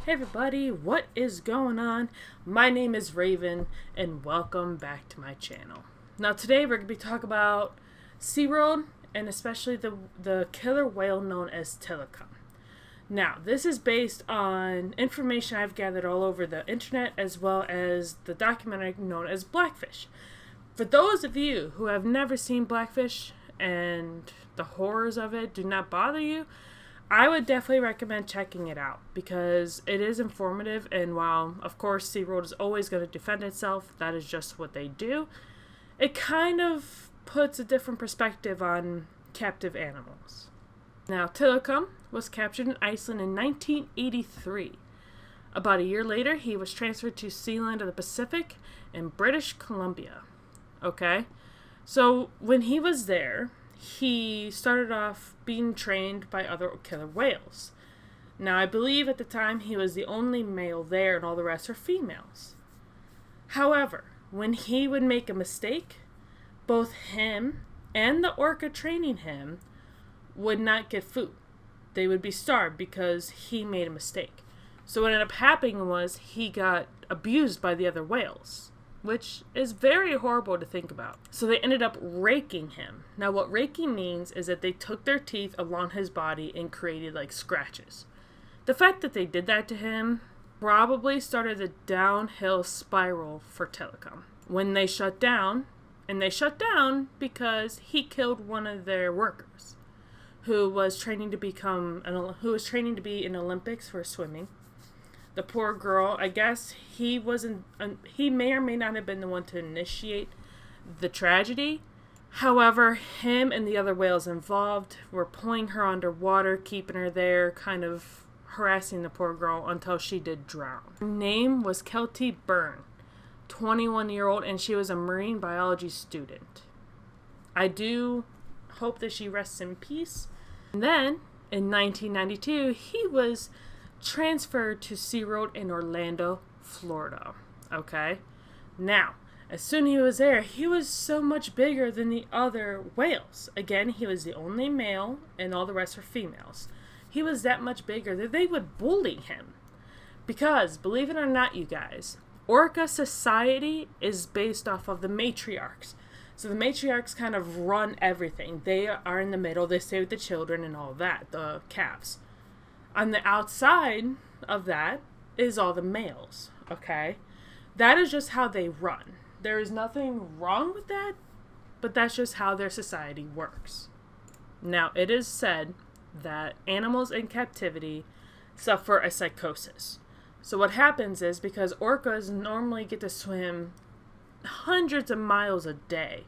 Hey everybody, what is going on? My name is Raven and welcome back to my channel. Now today we're going to be talking about SeaWorld and especially the killer whale known as Tilikum. Now this is based on information I've gathered all over the internet as well as the documentary known as Blackfish. For those of you who have never seen Blackfish and the horrors of it do not bother you, I would definitely recommend checking it out because it is informative, and while of course SeaWorld is always going to defend itself, that is just what they do, it kind of puts a different perspective on captive animals. Now Tilikum was captured in Iceland in 1983. About a year later he was transferred to Sealand of the Pacific in British Columbia. Okay, so when he was there, he started off being trained by other killer whales. Now, I believe at the time he was the only male there and all the rest are females. However, when he would make a mistake, both him and the orca training him would not get food. They would be starved because he made a mistake. So what ended up happening was he got abused by the other whales, which is very horrible to think about. So they ended up raking him. Now what raking means is that they took their teeth along his body and created like scratches. The fact that they did that to him probably started the downhill spiral for Tilikum. When they shut down, and they shut down because he killed one of their workers who was training to be in Olympics for swimming. The poor girl, I guess he may or may not have been the one to initiate the tragedy. However, him and the other whales involved were pulling her underwater, keeping her there, kind of harassing the poor girl until she did drown. Her name was Kelty Byrne, 21-year-old, and she was a marine biology student. I do hope that she rests in peace. And then, in 1992, he was transferred to SeaWorld in Orlando, Florida. Okay? Now, as soon as he was there, he was so much bigger than the other whales. Again, he was the only male and all the rest were females. He was that much bigger that they would bully him. Because, believe it or not, you guys, orca society is based off of the matriarchs. So the matriarchs kind of run everything. They are in the middle. They stay with the children and all that, the calves. On the outside of that is all the males, okay? That is just how they run. There is nothing wrong with that, but that's just how their society works. Now, it is said that animals in captivity suffer a psychosis. So what happens is, because orcas normally get to swim hundreds of miles a day,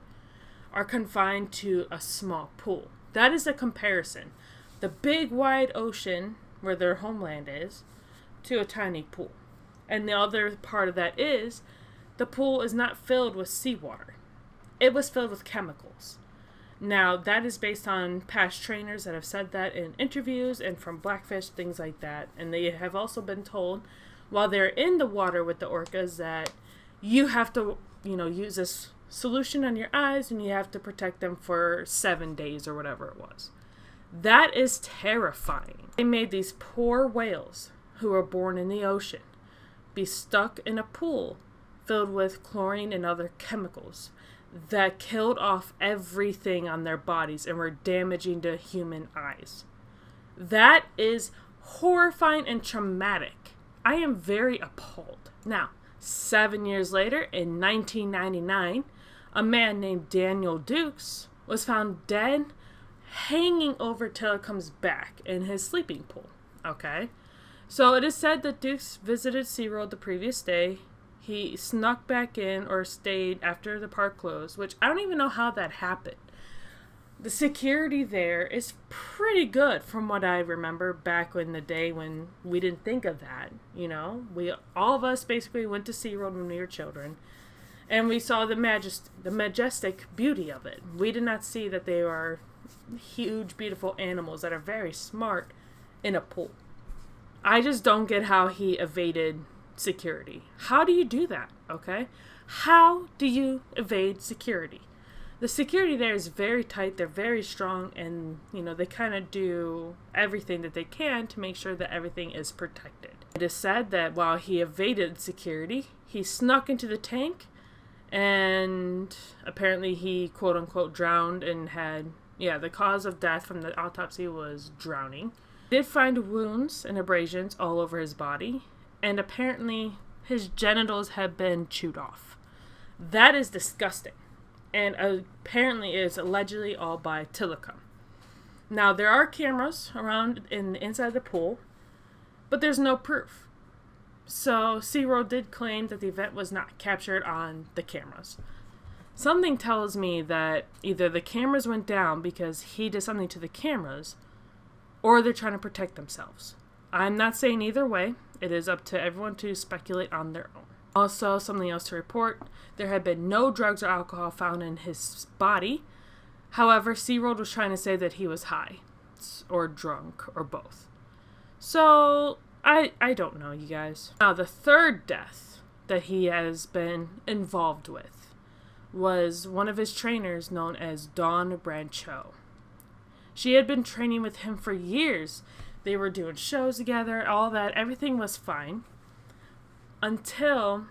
are confined to a small pool. That is a comparison. The big wide ocean where their homeland is, to a tiny pool. And the other part of that is, the pool is not filled with seawater. It was filled with chemicals. Now, that is based on past trainers that have said that in interviews and from Blackfish, things like that. And they have also been told, while they're in the water with the orcas, that you have to, use this solution on your eyes and you have to protect them for 7 days or whatever it was. That is terrifying. They made these poor whales who were born in the ocean be stuck in a pool filled with chlorine and other chemicals that killed off everything on their bodies and were damaging to human eyes. That is horrifying and traumatic. I am very appalled. Now, 7 years later, in 1999, a man named Daniel Dukes was found dead hanging over Tilikum's back in his sleeping pool. Okay? So it is said that Dukes visited SeaWorld the previous day. He snuck back in or stayed after the park closed, which I don't even know how that happened. The security there is pretty good from what I remember back in the day when we didn't think of that. All of us basically went to SeaWorld when we were children. And we saw the majestic beauty of it. We did not see that they are huge, beautiful animals that are very smart in a pool. I just don't get how he evaded security. How do you do that, okay? How do you evade security? The security there is very tight, they're very strong, and, they kind of do everything that they can to make sure that everything is protected. It is said that while he evaded security, he snuck into the tank, and apparently he quote unquote drowned and had, the cause of death from the autopsy was drowning. Did find wounds and abrasions all over his body, and apparently his genitals had been chewed off. That is disgusting, and apparently is allegedly all by Tilikum. Now, there are cameras around in the inside of the pool, but there's no proof. So SeaWorld did claim that the event was not captured on the cameras. Something tells me that either the cameras went down because he did something to the cameras, or they're trying to protect themselves. I'm not saying either way. It is up to everyone to speculate on their own. Also, something else to report, there had been no drugs or alcohol found in his body. However, SeaWorld was trying to say that he was high or drunk or both. So, I don't know, you guys. Now, the third death that he has been involved with was one of his trainers known as Dawn Brancho. She had been training with him for years. They were doing shows together, all that. Everything was fine. Until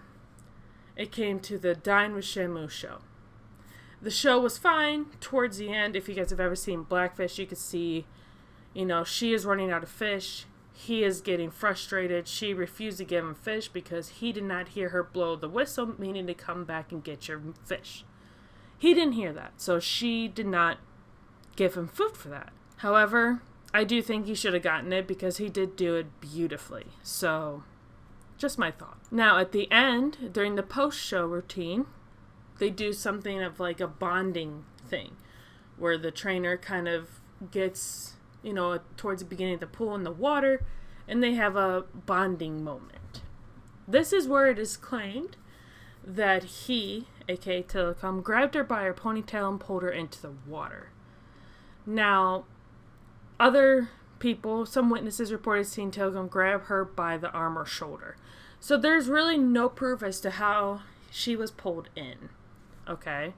it came to the Dine with Shamu show. The show was fine. Towards the end, if you guys have ever seen Blackfish, you could see, she is running out of fish. He is getting frustrated. She refused to give him fish because he did not hear her blow the whistle, meaning to come back and get your fish. He didn't hear that, so she did not give him food for that. However, I do think he should have gotten it because he did do it beautifully. So, just my thought. Now, at the end, during the post-show routine, they do something of like a bonding thing where the trainer kind of gets, towards the beginning of the pool in the water, and they have a bonding moment. This is where it is claimed that he, aka Tilikum, grabbed her by her ponytail and pulled her into the water. Now, other people, some witnesses reported seeing Tilikum grab her by the arm or shoulder. So there's really no proof as to how she was pulled in. Okay?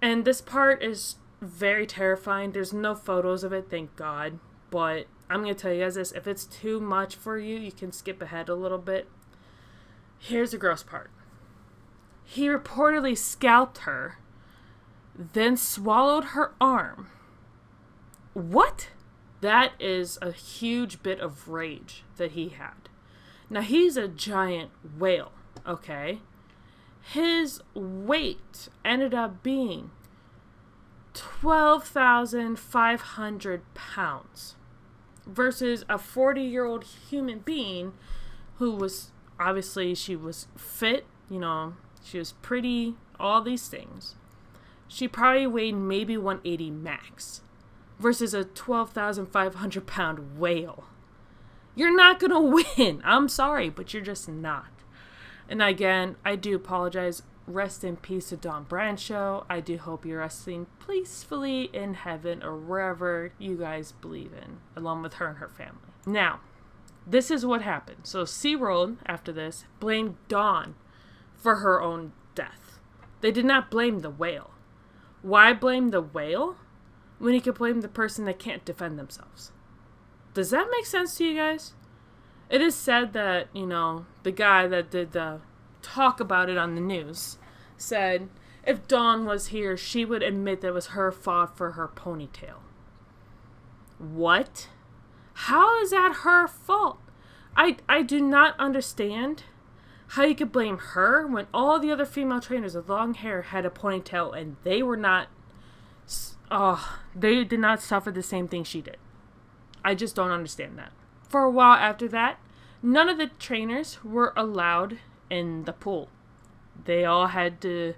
And this part is very terrifying. There's no photos of it, thank God. But I'm going to tell you guys this. If it's too much for you, you can skip ahead a little bit. Here's the gross part. He reportedly scalped her, then swallowed her arm. What? That is a huge bit of rage that he had. Now, he's a giant whale, okay? His weight ended up being 12,500 pounds versus a 40-year-old human being who was, obviously, she was fit, she was pretty, all these things. She probably weighed maybe 180 max versus a 12,500 pound whale. You're not going to win. I'm sorry, but you're just not. And again, I do apologize. Rest in peace to Dawn Brancho. I do hope you're resting peacefully in heaven or wherever you guys believe in, along with her and her family. Now, this is what happened. So SeaWorld, after this, blamed Dawn for her own death. They did not blame the whale. Why blame the whale when you could blame the person that can't defend themselves? Does that make sense to you guys? It is said that, the guy that did the talk about it on the news said if Dawn was here, she would admit that it was her fault for her ponytail. What? How is that her fault? I do not understand how you could blame her when all the other female trainers with long hair had a ponytail and they were not, they did not suffer the same thing she did. I just don't understand that. For a while after that, none of the trainers were allowed in the pool. They all had to,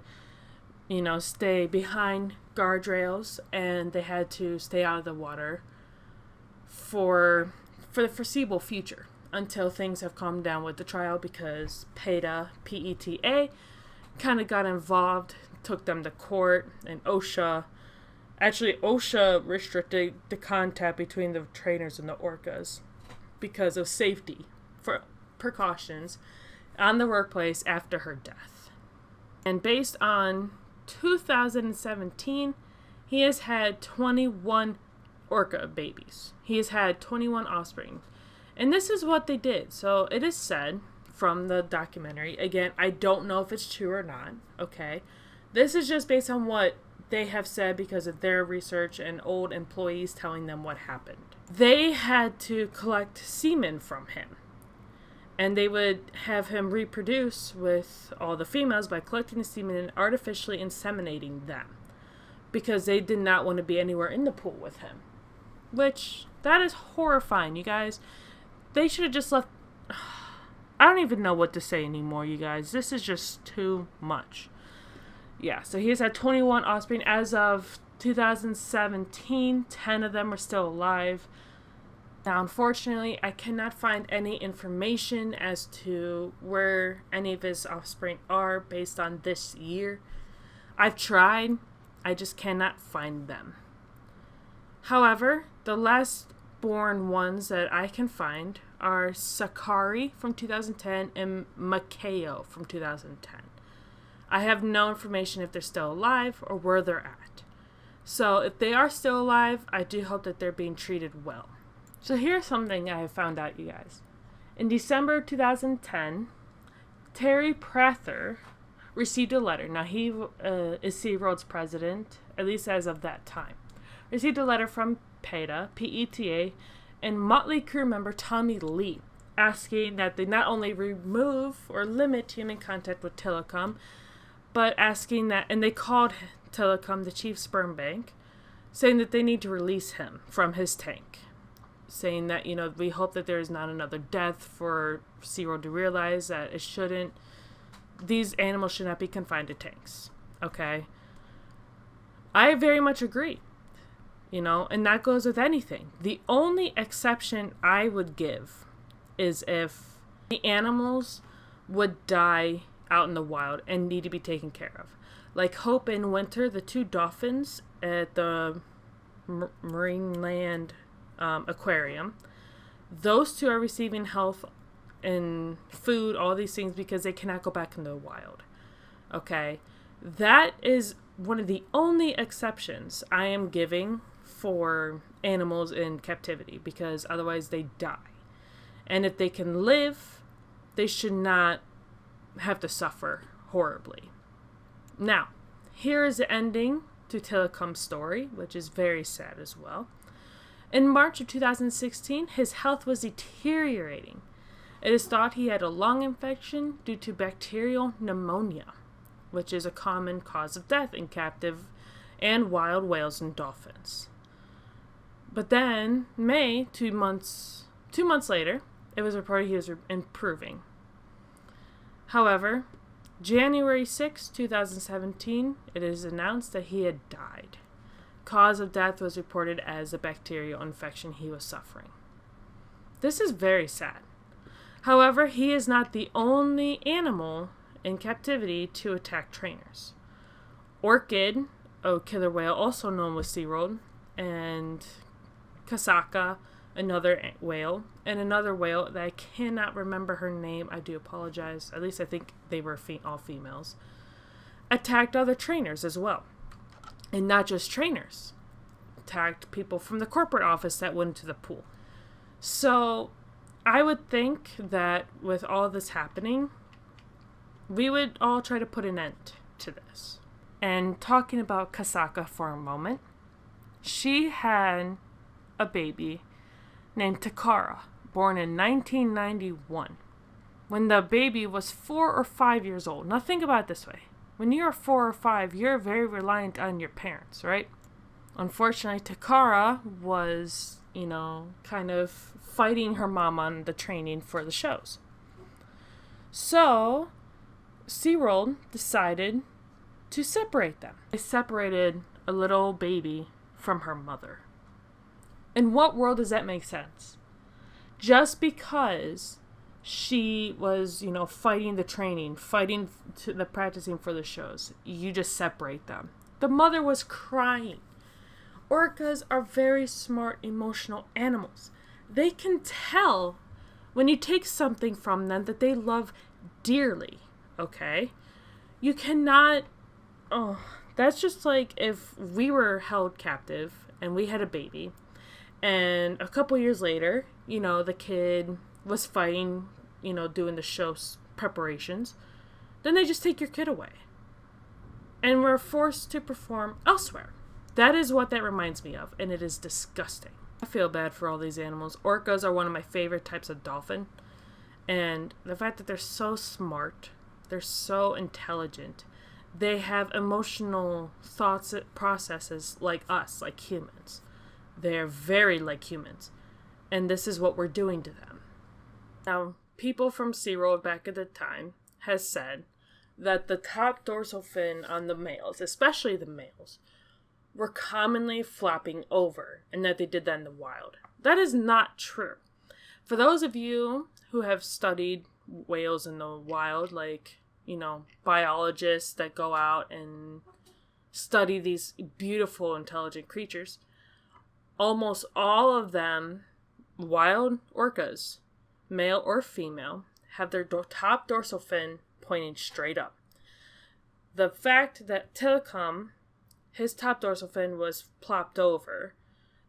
stay behind guardrails, and they had to stay out of the water for the foreseeable future until things have calmed down with the trial, because PETA, P-E-T-A, kind of got involved, took them to court, and OSHA restricted the contact between the trainers and the orcas because of safety for precautions on the workplace after her death. And based on 2017, he has had 21 orca babies. He has had 21 offspring. And this is what they did. So it is said from the documentary, again, I don't know if it's true or not, okay? This is just based on what they have said because of their research and old employees telling them what happened. They had to collect semen from him. And they would have him reproduce with all the females by collecting the semen and artificially inseminating them. Because they did not want to be anywhere in the pool with him. Which, that is horrifying, you guys. They should have just left... I don't even know what to say anymore, you guys. This is just too much. Yeah, so he has had 21 offspring. As of 2017, 10 of them are still alive. Now, unfortunately, I cannot find any information as to where any of his offspring are based on this year. I've tried. I just cannot find them. However, the last born ones that I can find are Sakari from 2010 and Makeo from 2010. I have no information if they're still alive or where they're at. So if they are still alive, I do hope that they're being treated well. So here's something I have found out, you guys. In December 2010, Terry Prather received a letter. Now, he is SeaWorld's president, at least as of that time. Received a letter from PETA, P-E-T-A, and Motley crew member Tommy Lee, asking that they not only remove or limit human contact with Tilikum, but asking that, and they called Tilikum the chief sperm bank, saying that they need to release him from his tank. Saying that, you know, we hope that there is not another death for SeaWorld to realize that it shouldn't, these animals should not be confined to tanks. Okay? I very much agree. You know, and that goes with anything. The only exception I would give is if the animals would die out in the wild and need to be taken care of. Like Hope and Winter, the two dolphins at the Marineland aquarium. Those two are receiving health and food, all these things, because they cannot go back in the wild. Okay? That is one of the only exceptions I am giving for animals in captivity, because otherwise they die. And if they can live, they should not have to suffer horribly. Now, here is the ending to Tilikum's story, which is very sad as well. In March of 2016, his health was deteriorating. It is thought he had a lung infection due to bacterial pneumonia, which is a common cause of death in captive and wild whales and dolphins. But then, May, 2 months later, it was reported he was improving. However, January 6, 2017, it is announced that he had died. Cause of death was reported as a bacterial infection he was suffering. This is very sad. However, he is not the only animal in captivity to attack trainers. Orchid, a killer whale also known with SeaWorld, and Kasaka, another whale, and another whale that I cannot remember her name, I do apologize, at least I think they were all females, attacked other trainers as well. And not just trainers, attacked people from the corporate office that went into the pool. So I would think that with all this happening, we would all try to put an end to this. And talking about Kasaka for a moment, she had a baby named Takara, born in 1991. When the baby was 4 or 5 years old. Now think about it this way. When you're 4 or 5, you're very reliant on your parents, right? Unfortunately, Takara was, kind of fighting her mom on the training for the shows. So, SeaWorld decided to separate them. They separated a little baby from her mother. In what world does that make sense? Just because she was, fighting the training, fighting the practicing for the shows, you just separate them. The mother was crying. Orcas are very smart, emotional animals. They can tell when you take something from them that they love dearly, okay? You cannot, that's just like if we were held captive and we had a baby, and a couple years later, you know, the kid was fighting, doing the show preparations, then they just take your kid away. And we're forced to perform elsewhere. That is what that reminds me of, and it is disgusting. I feel bad for all these animals. Orcas are one of my favorite types of dolphin. And the fact that they're so smart, they're so intelligent, they have emotional thoughts, processes like us, like humans. They're very like humans. And this is what we're doing to them. Now, people from SeaWorld back at the time has said that the top dorsal fin on the males, especially the males, were commonly flopping over, and that they did that in the wild. That is not true. For those of you who have studied whales in the wild, like, biologists that go out and study these beautiful, intelligent creatures, almost all of them, wild orcas, male or female, have their top dorsal fin pointing straight up. The fact that Tilikum, his top dorsal fin was plopped over,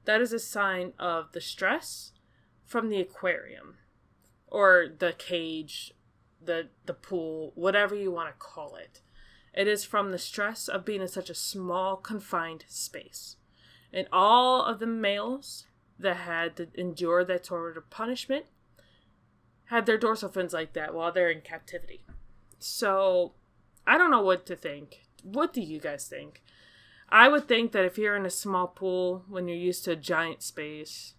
that is a sign of the stress from the aquarium or the cage, the pool, whatever you want to call it. It is from the stress of being in such a small, confined space. And all of the males that had to endure that sort of punishment had their dorsal fins like that while they're in captivity. So, I don't know what to think. What do you guys think? I would think that if you're in a small pool when you're used to a giant space,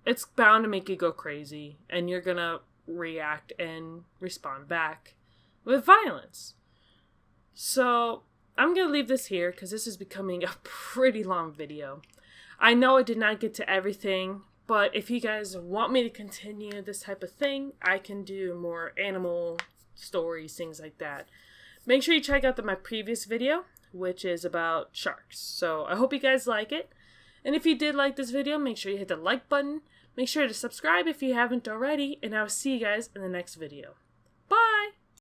it's bound to make you go crazy, and you're going to react and respond back with violence. So, I'm going to leave this here because this is becoming a pretty long video. I know I did not get to everything, but if you guys want me to continue this type of thing, I can do more animal stories, things like that. Make sure you check out my previous video, which is about sharks. So I hope you guys like it. And if you did like this video, make sure you hit the like button. Make sure to subscribe if you haven't already. And I'll see you guys in the next video.